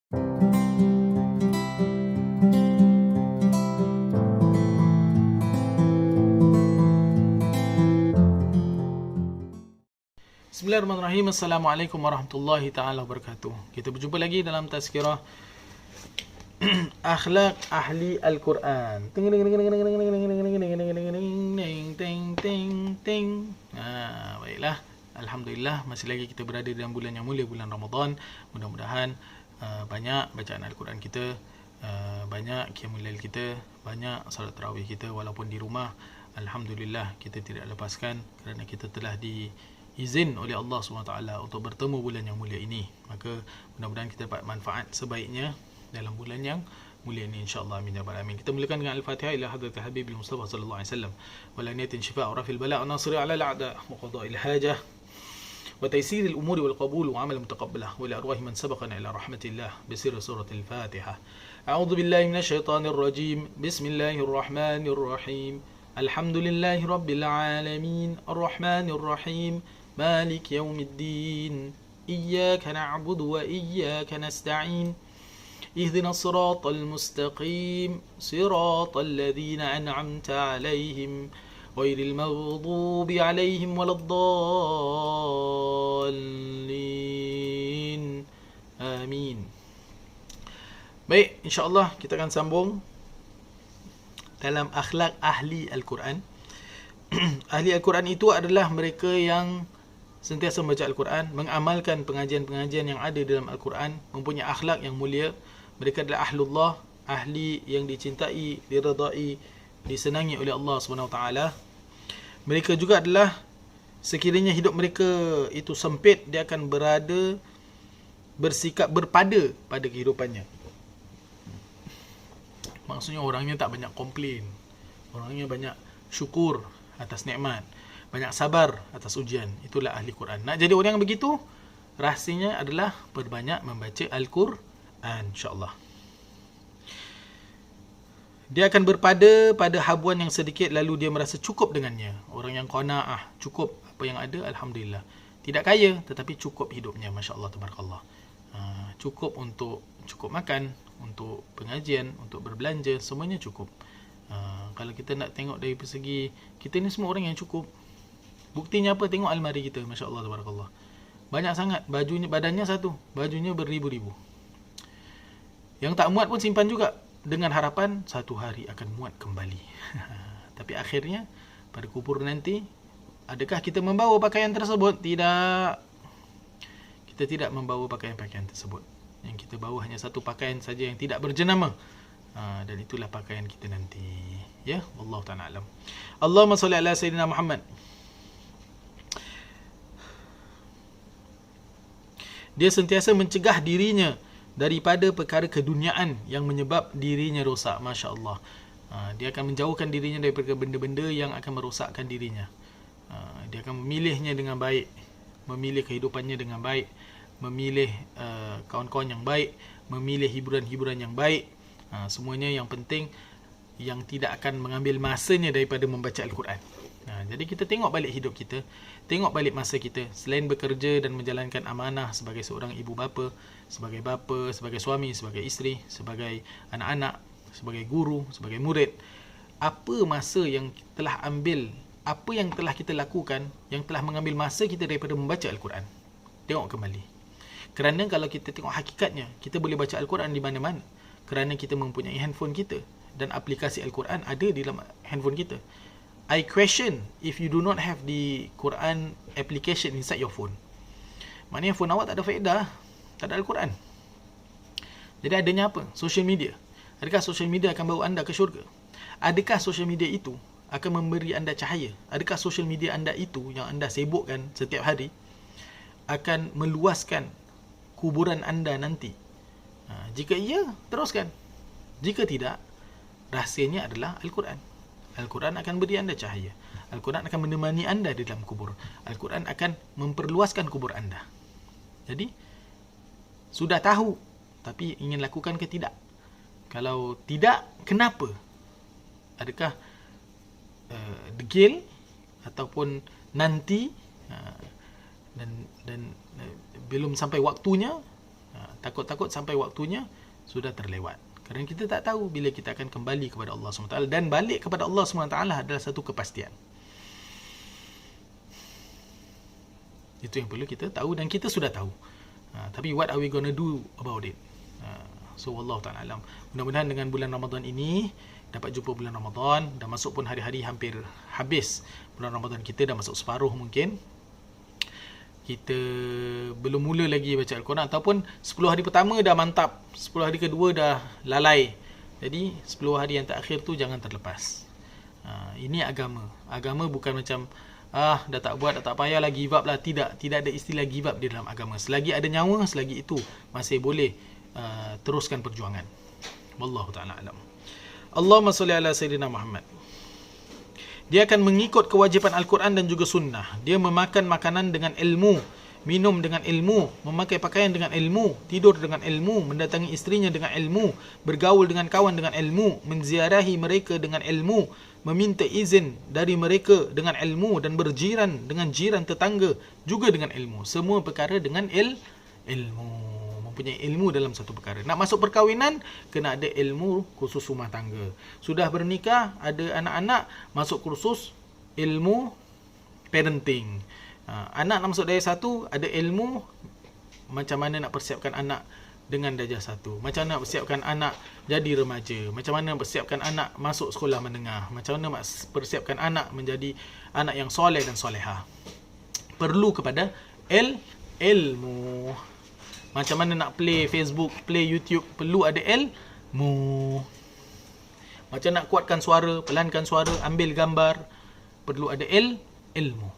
Bismillahirrahmanirrahim. Assalamualaikum warahmatullahi taala wabarakatuh. Kita berjumpa lagi dalam tazkirah akhlak ahli Al-Quran. Ting ting ting ting ting ting ting ting ting ting. Baiklah. Alhamdulillah masih lagi kita berada dalam bulan yang mulia, bulan Ramadan. Mudah-mudahan banyak bacaan Al-Quran kita, banyak qiyamul lail kita, banyak salat tarawih kita walaupun di rumah. Alhamdulillah kita tidak lepaskan kerana kita telah diizin oleh Allah SWT untuk bertemu bulan yang mulia ini. Maka mudah-mudahan kita dapat manfaat sebaiknya dalam bulan yang mulia ini, insya-Allah. Amin ya rabbal alamin. Kita mulakan dengan Al-Fatihah ila hadratil Habib Mustafa sallallahu alaihi wasallam. Wa la niyatin shifaa wa rafil bala' wa nasri 'ala al-a'da' wa qada'il hajah wa taysiril umuri wal qabul wa 'amal mutaqabbalah wa li arwahi man sabaqana ila rahmatillah bi sirri suratil Fatihah. A'udzu billahi minasy syaithanir rajim. Bismillahirrahmanirrahim. Alhamdulillahi rabbil alamin. Arrahmanir rahim. Malik yaumiddin. Iyyaka na'budu wa iyyaka nasta'in. اهدنا الصراط المستقيم صراط الذين أنعمت عليهم غير المغضوب عليهم ولا الضالين آمين. Baik, insya-Allah kita akan sambung dalam akhlak ahli Al-Quran. Ahli Al-Quran itu adalah mereka yang sentiasa membaca Al-Quran, mengamalkan pengajian-pengajian yang ada dalam Al-Quran, mempunyai akhlak yang mulia. Mereka adalah ahlullah, ahli yang dicintai, diredai, disenangi oleh Allah SWT. Mereka juga adalah, sekiranya hidup mereka itu sempit, dia akan bersikap berpada pada kehidupannya. Maksudnya orangnya tak banyak komplain, orangnya banyak syukur atas nikmat, banyak sabar atas ujian. Itulah ahli Quran. Nak jadi orang yang begitu, rahsianya adalah perbanyak membaca Al-Quran, insya-Allah. Dia akan berpada pada habuan yang sedikit, lalu dia merasa cukup dengannya. Orang yang qanaah, cukup apa yang ada, alhamdulillah. Tidak kaya tetapi cukup hidupnya, masya-Allah tabarakallah. Cukup untuk makan, untuk pengajian, untuk berbelanja, semuanya cukup. Kalau kita nak tengok dari persegi, kita ni semua orang yang cukup. Buktinya apa? Tengok almari kita, masya-Allah tabarakallah. Banyak sangat, bajunya, badannya satu, bajunya beribu-ribu. Yang tak muat pun simpan juga, dengan harapan satu hari akan muat kembali. Tapi akhirnya pada kubur nanti, adakah kita membawa pakaian tersebut? Tidak. Kita tidak membawa pakaian-pakaian tersebut. Yang kita bawa hanya satu pakaian saja yang tidak berjenama. Dan itulah pakaian kita nanti. Ya, wallahu ta'ala alam. Allahumma salli ala sayyidina Muhammad. Dia sentiasa mencegah dirinya daripada perkara keduniaan yang menyebab dirinya rosak. Masya Allah. Dia akan menjauhkan dirinya daripada benda-benda yang akan merosakkan dirinya. Dia akan memilihnya dengan baik, memilih kehidupannya dengan baik, memilih kawan-kawan yang baik, memilih hiburan-hiburan yang baik. Semuanya yang penting, yang tidak akan mengambil masanya daripada membaca Al-Quran. Jadi kita tengok balik hidup kita, tengok balik masa kita. Selain bekerja dan menjalankan amanah sebagai seorang ibu bapa, sebagai bapa, sebagai suami, sebagai isteri, sebagai anak-anak, sebagai guru, sebagai murid, apa masa yang telah ambil, apa yang telah kita lakukan yang telah mengambil masa kita daripada membaca Al-Quran? Tengok kembali. Kerana kalau kita tengok hakikatnya, kita boleh baca Al-Quran di mana-mana. Kerana kita mempunyai handphone kita, dan aplikasi Al-Quran ada di dalam handphone kita. I question if you do not have the Quran application inside your phone. Maknanya phone awak tak ada faedah, tak ada Al-Quran. Jadi adanya apa? Social media. Adakah social media akan bawa anda ke syurga? Adakah social media itu akan memberi anda cahaya? Adakah social media anda itu yang anda sibukkan setiap hari akan meluaskan kuburan anda nanti? Jika iya, teruskan. Jika tidak, rahsianya adalah Al-Quran. Al-Quran akan beri anda cahaya. Al-Quran akan menemani anda di dalam kubur. Al-Quran akan memperluaskan kubur anda. Jadi, sudah tahu, tapi ingin lakukan ke tidak? Kalau tidak, kenapa? Adakah degil ataupun nanti dan belum sampai waktunya? Takut-takut sampai waktunya sudah terlewat. Kerana kita tak tahu bila kita akan kembali kepada Allah SWT. Dan balik kepada Allah SWT adalah satu kepastian. Itu yang perlu kita tahu dan kita sudah tahu. Tapi what are we gonna do about it? So wallahu ta'ala alam. Mudah-mudahan dengan bulan Ramadan ini dapat jumpa bulan Ramadan. Dah masuk pun hari-hari hampir habis. Bulan Ramadan kita dah masuk separuh mungkin. Kita belum mula lagi baca Al-Quran, ataupun 10 hari pertama dah mantap, 10 hari kedua dah lalai. Jadi 10 hari yang terakhir tu jangan terlepas. Ini agama. Agama bukan macam dah tak buat, dah tak payahlah, give up lah. Tidak ada istilah give up di dalam agama. Selagi ada nyawa, selagi itu masih boleh teruskan perjuangan. Wallahu ta'ala alam. Allahumma salli ala Sayyidina Muhammad. Dia akan mengikut kewajipan Al-Quran dan juga sunnah. Dia memakan makanan dengan ilmu, minum dengan ilmu, memakai pakaian dengan ilmu, tidur dengan ilmu, mendatangi isterinya dengan ilmu, bergaul dengan kawan dengan ilmu, menziarahi mereka dengan ilmu, meminta izin dari mereka dengan ilmu, dan berjiran dengan jiran tetangga juga dengan ilmu. Semua perkara dengan ilmu. Mempunyai ilmu dalam satu perkara. Nak masuk perkahwinan, kena ada ilmu khusus rumah tangga. Sudah bernikah, ada anak-anak, masuk kursus ilmu parenting. Anak nak masuk darjah 1, ada ilmu macam mana nak persiapkan anak dengan darjah 1. Macam mana nak persiapkan anak jadi remaja. Macam mana nak persiapkan anak masuk sekolah menengah. Macam mana nak persiapkan anak menjadi anak yang soleh dan soleha. Perlu kepada ilmu. Macam mana nak play Facebook, play YouTube, perlu ada ilmu. Macam nak kuatkan suara, pelankan suara, ambil gambar, perlu ada ilmu.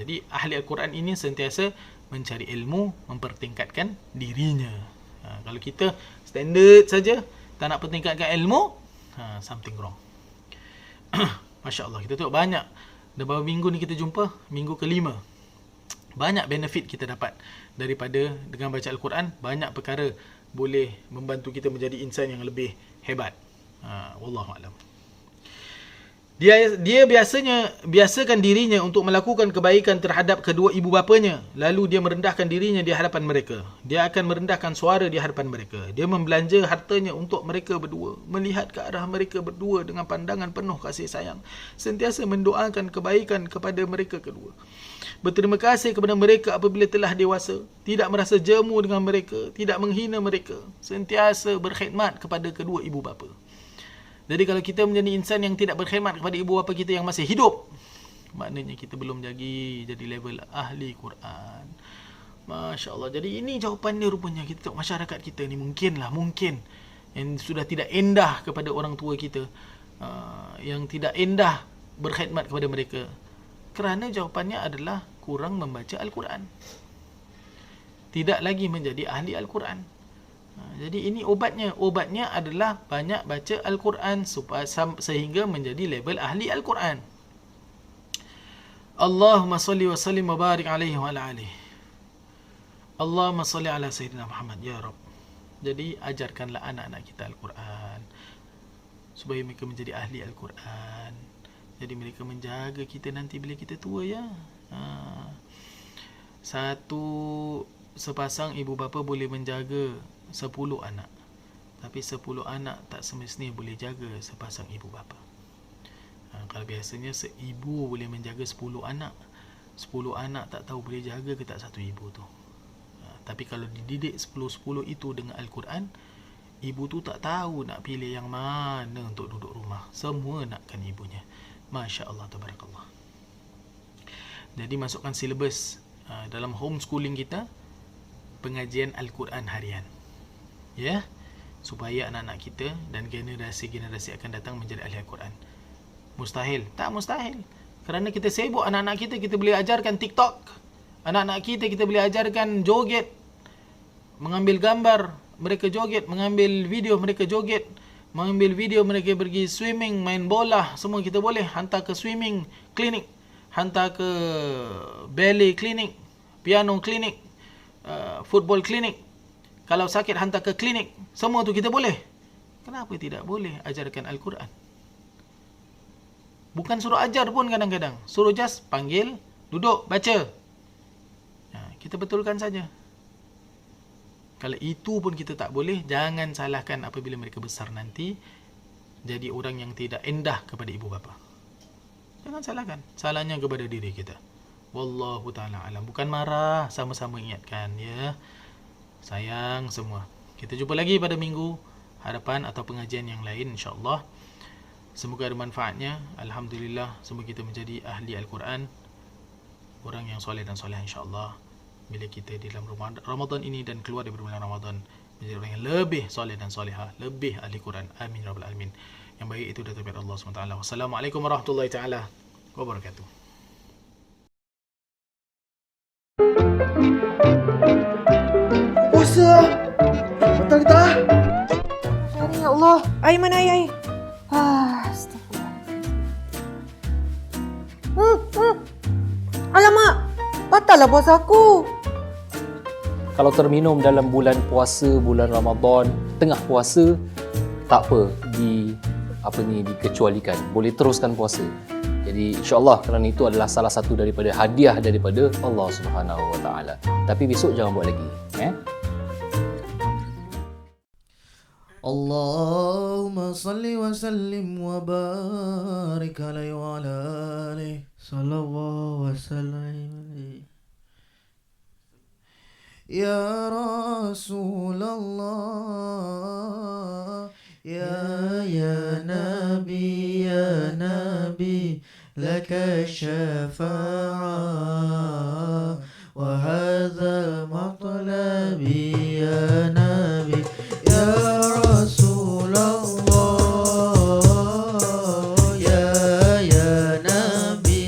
Jadi ahli Al-Quran ini sentiasa mencari ilmu, mempertingkatkan dirinya. Kalau kita standard saja, tak nak pertingkatkan ilmu, something wrong. Masya Allah, kita tengok banyak. Dah beberapa minggu ni kita jumpa, minggu ke-5. Banyak benefit kita dapat daripada dengan baca Al-Quran. Banyak perkara boleh membantu kita menjadi insan yang lebih hebat. Wallahu a'lam. Dia biasakan dirinya untuk melakukan kebaikan terhadap kedua ibu bapanya. Lalu dia merendahkan dirinya di hadapan mereka. Dia akan merendahkan suara di hadapan mereka. Dia membelanja hartanya untuk mereka berdua. Melihat ke arah mereka berdua dengan pandangan penuh kasih sayang. Sentiasa mendoakan kebaikan kepada mereka kedua. Berterima kasih kepada mereka apabila telah dewasa. Tidak merasa jemu dengan mereka. Tidak menghina mereka. Sentiasa berkhidmat kepada kedua ibu bapa. Jadi kalau kita menjadi insan yang tidak berkhidmat kepada ibu bapa kita yang masih hidup, maknanya kita belum jadi level ahli Quran. Masya Allah. Jadi ini jawapannya rupanya. Kita tengok masyarakat kita ni mungkin yang sudah tidak endah kepada orang tua kita, yang tidak endah berkhidmat kepada mereka, kerana jawapannya adalah kurang membaca Al-Quran. Tidak lagi menjadi ahli Al-Quran. Jadi ini obatnya. Obatnya adalah banyak baca Al-Quran sehingga menjadi level ahli Al-Quran. Allahumma salli wa sallim wa barik alaihi wa ala alihi. Allahumma salli ala Sayyidina Muhammad. Ya Rabb. Jadi ajarkanlah anak-anak kita Al-Quran supaya mereka menjadi ahli Al-Quran. Jadi mereka menjaga kita nanti bila kita tua, ya. Sepasang ibu bapa boleh menjaga 10 anak. Tapi 10 anak tak semestinya boleh jaga sepasang ibu bapa. Kalau biasanya seibu boleh menjaga 10 anak. 10 anak tak tahu boleh jaga ke tak satu ibu tu. Tapi kalau dididik 10-10 itu dengan Al-Quran, ibu tu tak tahu nak pilih yang mana untuk duduk rumah. Semua nakkan ibunya. Masya Allah, tabarakallah. Jadi masukkan silibus dalam homeschooling kita, pengajian Al-Quran harian. Ya, supaya anak-anak kita dan generasi-generasi akan datang menjadi ahli Al-Quran. Mustahil? Tak mustahil. Kerana kita sibuk anak-anak kita boleh ajarkan TikTok. Anak-anak kita boleh ajarkan joget. Mengambil gambar, mereka joget. Mengambil video, mereka joget. Mengambil video, mereka pergi swimming, main bola. Semua kita boleh hantar ke swimming klinik. Hantar ke ballet klinik, piano klinik, football klinik. Kalau sakit hantar ke klinik. Semua tu kita boleh. Kenapa tidak boleh ajarkan Al-Quran? Bukan suruh ajar pun kadang-kadang. Suruh just panggil, duduk, baca. Kita betulkan saja. Kalau itu pun kita tak boleh, jangan salahkan apabila mereka besar nanti jadi orang yang tidak endah kepada ibu bapa. Jangan salahkan, salahnya kepada diri kita. Wallahu ta'ala alam. Bukan marah, sama-sama ingatkan ya. Sayang semua. Kita jumpa lagi pada minggu hadapan atau pengajian yang lain insya-Allah. Semoga ada manfaatnya. Alhamdulillah, semoga kita menjadi ahli Al-Quran, orang yang soleh dan soleh insya-Allah. Bila kita di dalam Ramadan ini dan keluar dari bulan Ramadan, menjadi orang yang lebih soleh dan soleha, lebih ahli Quran. Amin ya rabbal alamin. Yang baik itu dari Allah SWT. Wassalamualaikum warahmatullahi taala wabarakatuh. Puasa. Betul kita. Ya Allah. Ai mana ai? Astagfirullah. Alamak. Batallah puasa aku. Kalau terminum dalam bulan puasa, bulan Ramadan, tengah puasa, tak apa, dikecualikan. Boleh teruskan puasa. Jadi insya-Allah kerana itu adalah salah satu daripada hadiah daripada Allah Subhanahu Wa Taala. Tapi besok jangan buat lagi, Allahumma salli wa sallim wa barik alaihi wa ala alihi sallallahu wa sallam. Ya Rasulullah, ya Nabi, laka syafa'ah wa hadha matlabi ya Nabi. Ya Rasulullah, ya Nabi,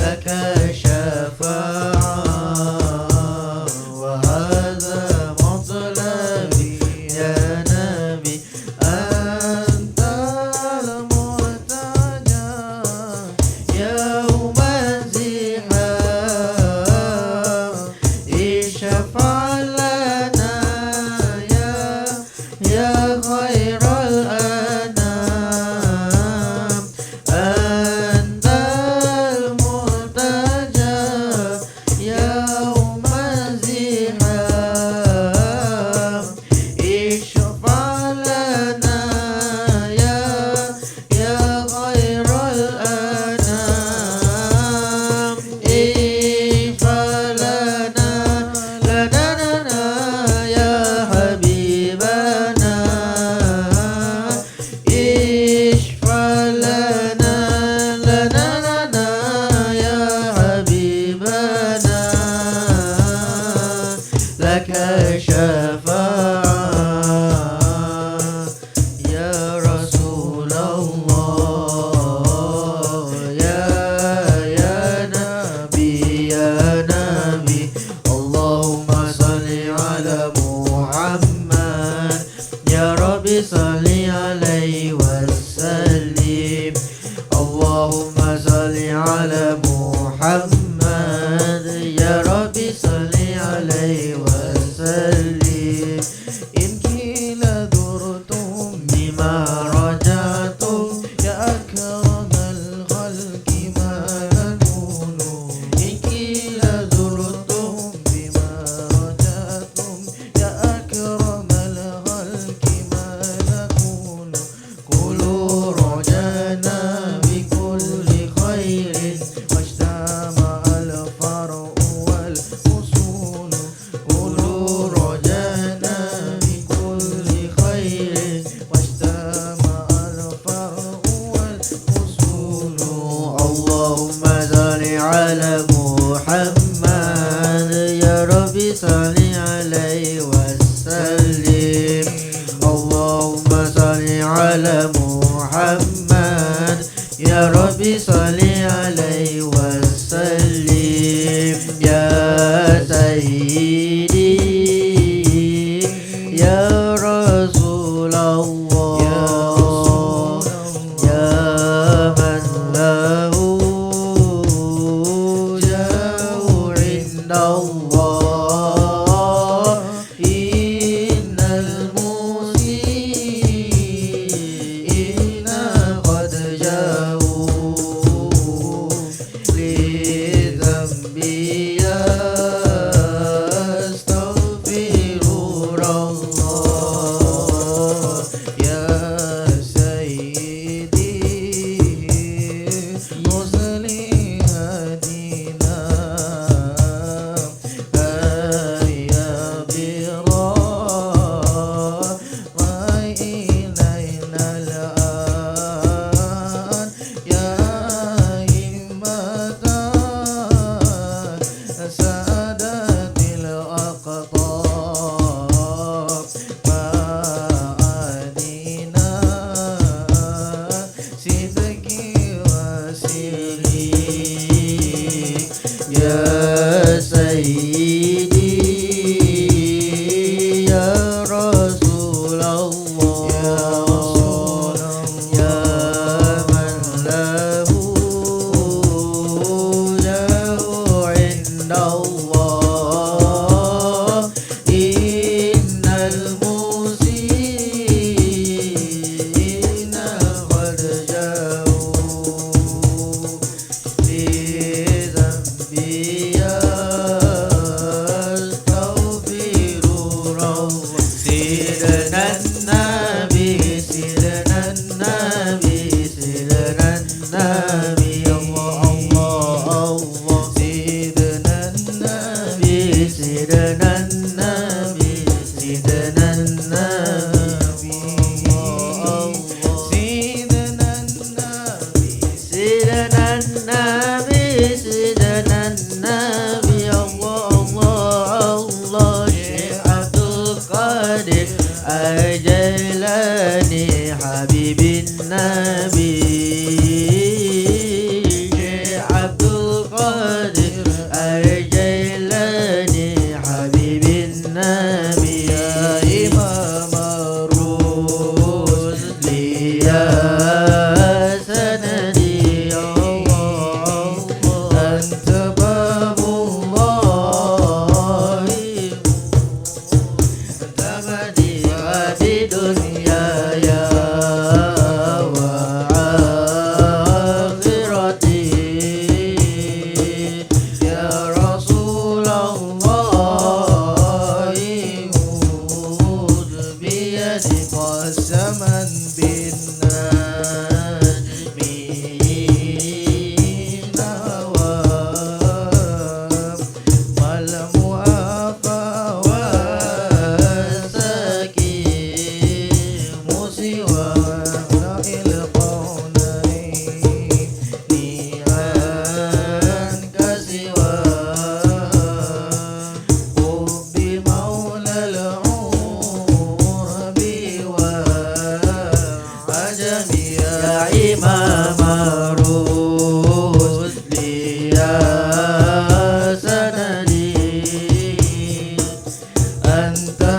laka syafa'ah. Allah ya Sayyidi Musli hadina ya bira ra'ina al-an ya himmatan sadatil aqtab ma'adina sidqi wa sirri ya Sayyidi ya Rasulullah ya man lahu indallah innal musina qad ja'u li dhanbi yastaghfiru rabb sidna nabi Allah sidna nabi sidna nabi sidna nabi sidna nabi sidna nabi sidna nabi Allah Syekh Abdul Qadir Al-Jailani Habibin Nabi Syekh Abdul Qadir Al-Jailani Habibin Nabi ya Imam Rusli ya sanadi Allah anta babullah tabadi di dunia ya wa akhirati ya Rasulullah khudh biyadi qasaman bin najmi nawab mal mu'afa wa sakin musiwa na'il qawnain ni'an kasiwa hubbi maulal urbi wa ajami ya imam rusli ya sanadi anta